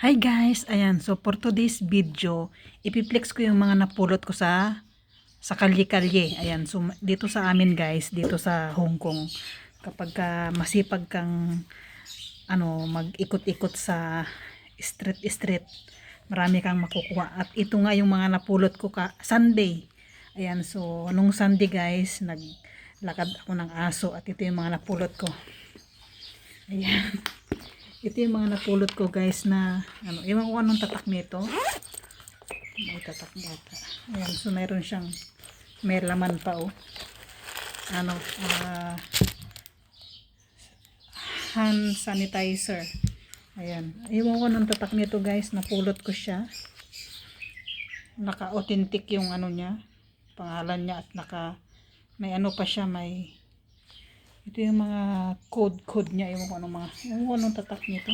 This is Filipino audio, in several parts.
Hi guys, ayan, so for today's video, ipiplex ko yung mga napulot ko sa kalye-kalye. Ayan, so dito sa amin guys, dito sa Hong Kong, kapag masipag kang mag-ikot-ikot sa street, marami kang makukuha. At ito nga yung mga napulot ko Sunday. Ayan, so nung Sunday guys, naglakad ako ng aso at ito yung mga napulot ko. Ayan. Ito yung mga napulot ko guys na ewan ko anong tatak nito. May tatak yata. Ayan, so mayroon siyang may laman pa hand sanitizer. Ayan. Ewan ko anong tatak nito guys, napulot ko siya. Naka-authentic yung niya, pangalan niya, at may pa siya, ito yung mga code niya. Ewan ko anong tatak nito.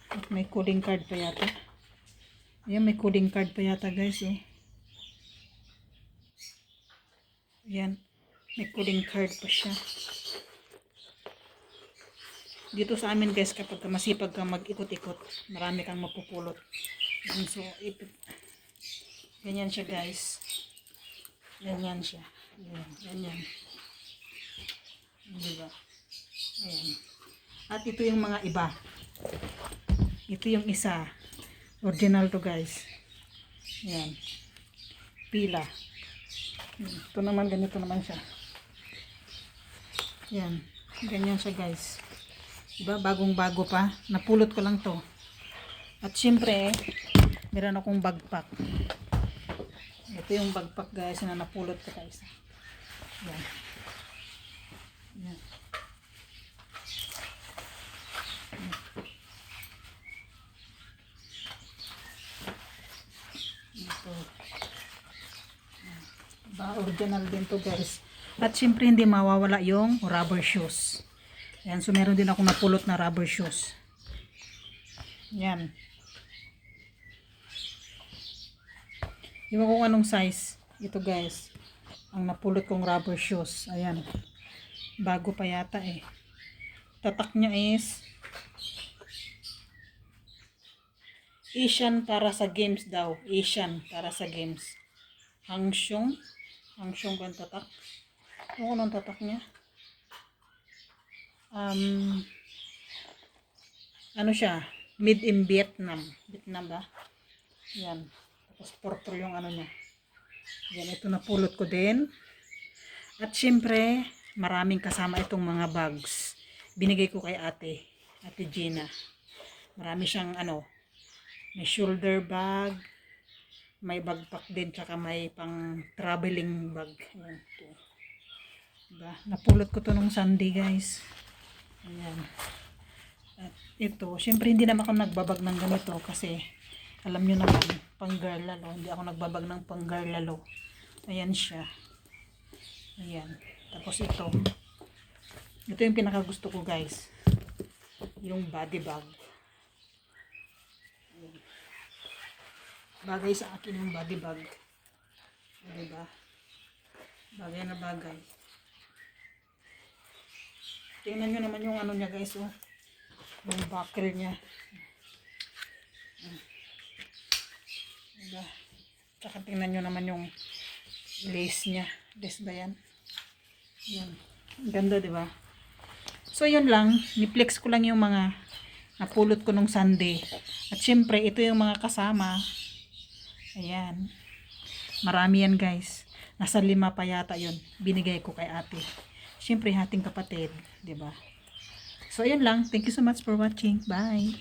At may coding card pa yata. Ayan, may coding card pa yata guys. Ayan, may coding card pa siya. Dito sa amin guys, kapag masipag kang mag-ikot-ikot, marami kang mapupulot. Ayan, so ganyan siya guys. Ganyan siya. Ayan, ganyan. Diba? Ayan. At ito yung mga iba. Ito yung isa. Original to guys. Ayan. Pila. Ito naman, ganito naman siya. Ayan. Ganyan siya guys. Diba? Bagong-bago pa. Napulot ko lang to. At syempre, meron akong backpack. Ito yung backpack guys na napulot ko guys. Ayan. Ayan. Ito. Original din to guys. At syempre hindi mawawala yung rubber shoes. Ayan, so meron din akong napulot na rubber shoes. Ayan. Iwan ko anong size. Ito guys, ang napulot kong rubber shoes. Ayan. Bago pa yata Tatak niya is Asian para sa games daw. Asian para sa games. Hangshong ba ang tatak? Anong tatak niya? Ano siya? Made in Vietnam. Vietnam ba? Yan. Tapos purple yung niya. Yan, ito napulot ko din. At syempre, maraming kasama itong mga bags. Binigay ko kay Ate Gina. Marami siyang may shoulder bag, may backpack din, tsaka may pang traveling bag. Ayan, ito. Diba? Napulot ko to nung Sunday guys. Ayan. At ito, syempre hindi naman ako nagbabag ng ganito kasi alam nyo naman, pang girl lalo. Hindi ako nagbabag ng pang girl lalo. Ayan siya. Ayan. Tapos ito yung pinaka gusto ko guys, yung body bag. Ayan. Bagay sa akin yung body bag, diba? Bagay na bagay. Tingnan nyo naman yung niya guys, yung buckle niya, diba? Tsaka tingnan nyo naman yung lace niya. Lace ba yan? Yan. Ganda, diba? So yun lang, ni-flex ko lang yung mga napulot ko nung Sunday. At syempre, ito yung mga kasama. Ayan. Marami yan guys. Nasa 5 pa yata yun. Binigay ko kay ate. Syempre, hating kapatid. Diba? So yun lang. Thank you so much for watching. Bye!